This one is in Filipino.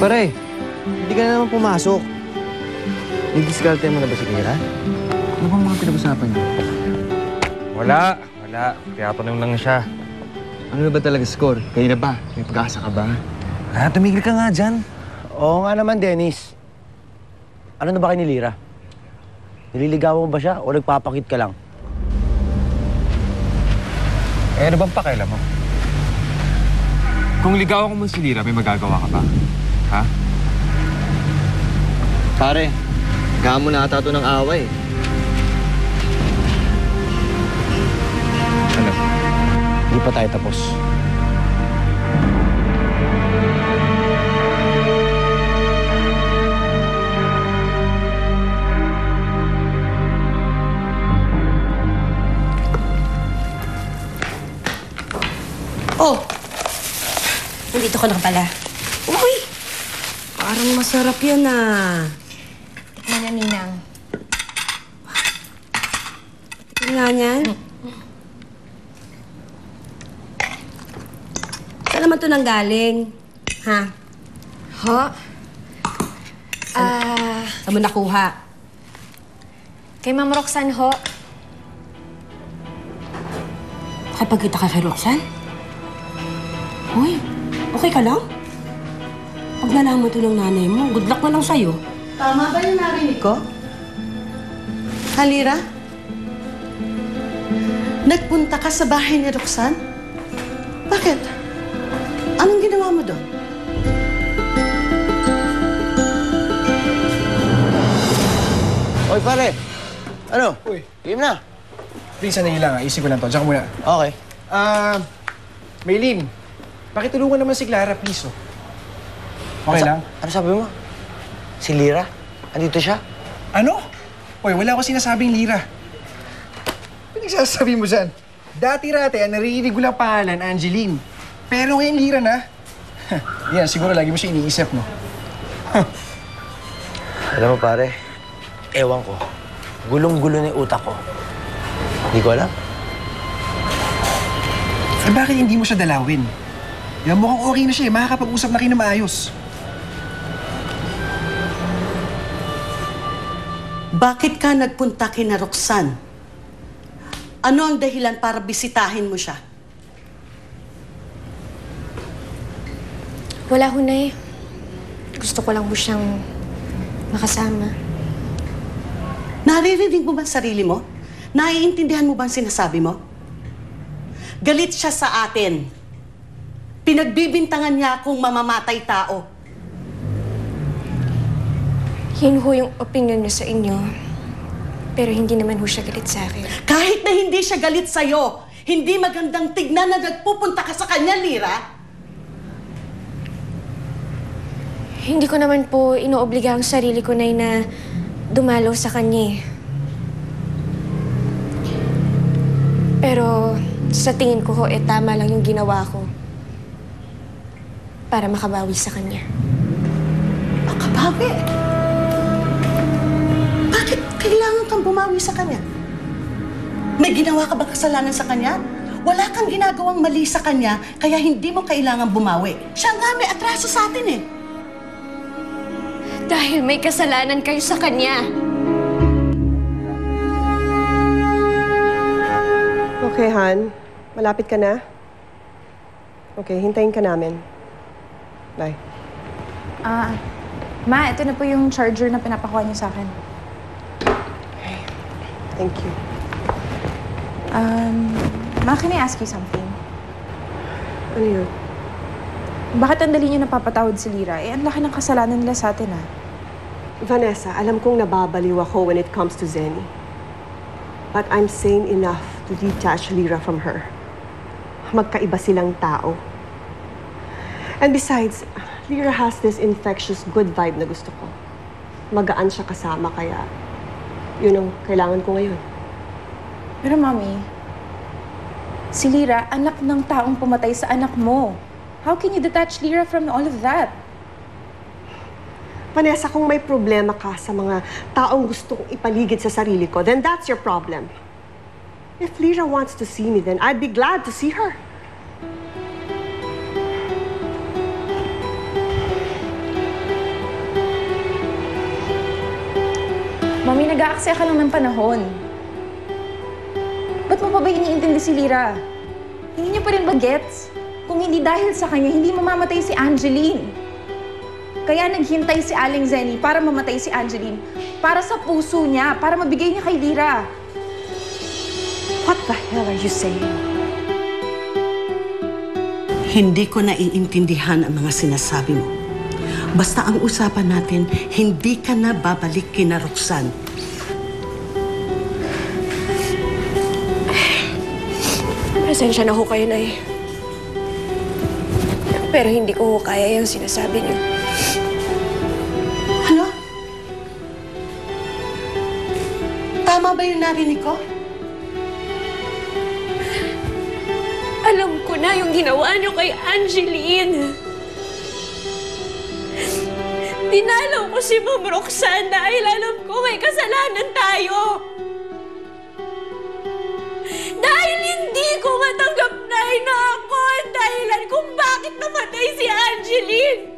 Pare, hindi ka na naman pumasok. Didiskarte mo na ba si Kira? Ano bang mga pinag-usapan niyo? Wala. Tinatanong lang siya. Ano na ba talaga score? Kayo na ba? May pag-asa ka ba? Tumigil ka nga dyan. Oo nga naman, Dennis. Ano na ba kayo ni Lira? Nililigawan mo ba siya o nagpapakit ka lang? Ano bang pakialam mo? Kung ligawan ko mo si Lira, may magagawa ka ba? Ha? Pare, gahan mo na ata ito ng away. Ano? Hindi pa tayo tapos. Oh! Nandito ka na pala. Uy! Parang masarap yan ah. Tikman na, Ninang. Tingnan nga niyan. Saan naman ito nanggaling? Ha? Ho? Saan mo nakuha? Kay Ma'am Roxanne, ho. Kapag kita ka kay Roxanne? Uy, okay ka lang? Pag nalaman ito ng nanay mo, good luck na lang sa'yo. Tama ba yung narinig ko? Halira? Nagpunta ka sa bahay ni Roxanne? Bakit? Anong ginawa mo doon? Oy, pare! Ano? Uy. Game na? Please, sandali lang. Isip ko lang to. Diyan ka muna. Okay. Maylin, pakitulungan naman si Clara, please, oh. Okay lang? Ano sabi mo? Si Lira? Andito siya? Ano? Uy, wala ko sinasabing Lira. Pinagsasabi mo dyan. Dati-rati, naririnig ko lang pangalan, Angeline. Pero ngayon, Lira na. Yan, siguro lagi mo siya iniisip, no? Alam mo, pare, ewan ko. Gulong-gulo na yung utak ko. Hindi ko alam. Eh, bakit hindi mo siya dalawin? Yan, mukhang okay na siya, eh. Makakapag-usap na kayo na maayos. Bakit ka nagpunta kina Roxanne? Ano ang dahilan para bisitahin mo siya? Wala ho na eh. Gusto ko lang ho siyang makasama. Naririnig mo ba ang sarili mo? Naiintindihan mo ba ang sinasabi mo? Galit siya sa atin. Pinagbibintangan niya akong mamamatay tao. Yun ho yung opinion niyo sa inyo. Pero hindi naman ho siya galit sa akin. Kahit na hindi siya galit sa'yo, hindi magandang tignan na nagpupunta ka sa kanya, Lira. Hindi ko naman po inoobliga ang sarili ko na dumalaw sa kanya eh. Pero sa tingin ko ho, tama lang yung ginawa ko. Para makabawi sa kanya. Makabawi? Bakit kailangan kang bumawi sa kanya? May ginawa ka ba kasalanan sa kanya? Wala kang ginagawang mali sa kanya, kaya hindi mo kailangan bumawi. Siya nga may atraso sa atin eh. Dahil may kasalanan kayo sa kanya. Okay, Han. Malapit ka na? Okay, hintayin ka namin. Bye. Ma, ito na po yung charger na pinapakuha niyo sa akin. Okay. Thank you. Ma, can I ask you something? Ano yun? Bakit ang dali niyo napapatawad si Lira? Eh, ang laki ng kasalanan nila sa atin, ah. Vanessa, alam kong nababaliw ako when it comes to Zenny. But I'm sane enough to detach Lira from her. Magkaiba silang tao. And besides, Lira has this infectious good vibe na gusto ko. Magaan siya kasama, kaya yun ang kailangan ko ngayon. Pero, Mami, si Lira, anak ng taong pumatay sa anak mo. How can you detach Lira from all of that? Vanessa, kung may problema ka sa mga taong gustong ipaligid sa sarili ko, then that's your problem. If Lira wants to see me, then I'd be glad to see her. nag-aaksaya ka lang ng panahon. Ba't mo pa ba iniintindi si Lyra? Hindi niya pa rin ba gets? Kung hindi dahil sa kanya, hindi mamamatay si Angeline. Kaya naghintay si Aling Zenny para mamatay si Angeline. Para sa puso niya, para mabigay niya kay Lyra. What the hell are you saying? Hindi ko naiintindihan ang mga sinasabi mo. Basta ang usapan natin, hindi ka na babalik kina Roxanne. Pasensya na ho kayo, Nay. Pero hindi ko ho kaya yung sinasabi niyo. Ano? Tama ba yung narinig ko? Alam ko na yung ginawa niyo kay Angeline. Dinalaw ko si Ma'am Roxanne dahil alam ko may kasalanan tayo. Dahil hindi ko matanggap na ako ang dahilan kung bakit namatay si Angeline.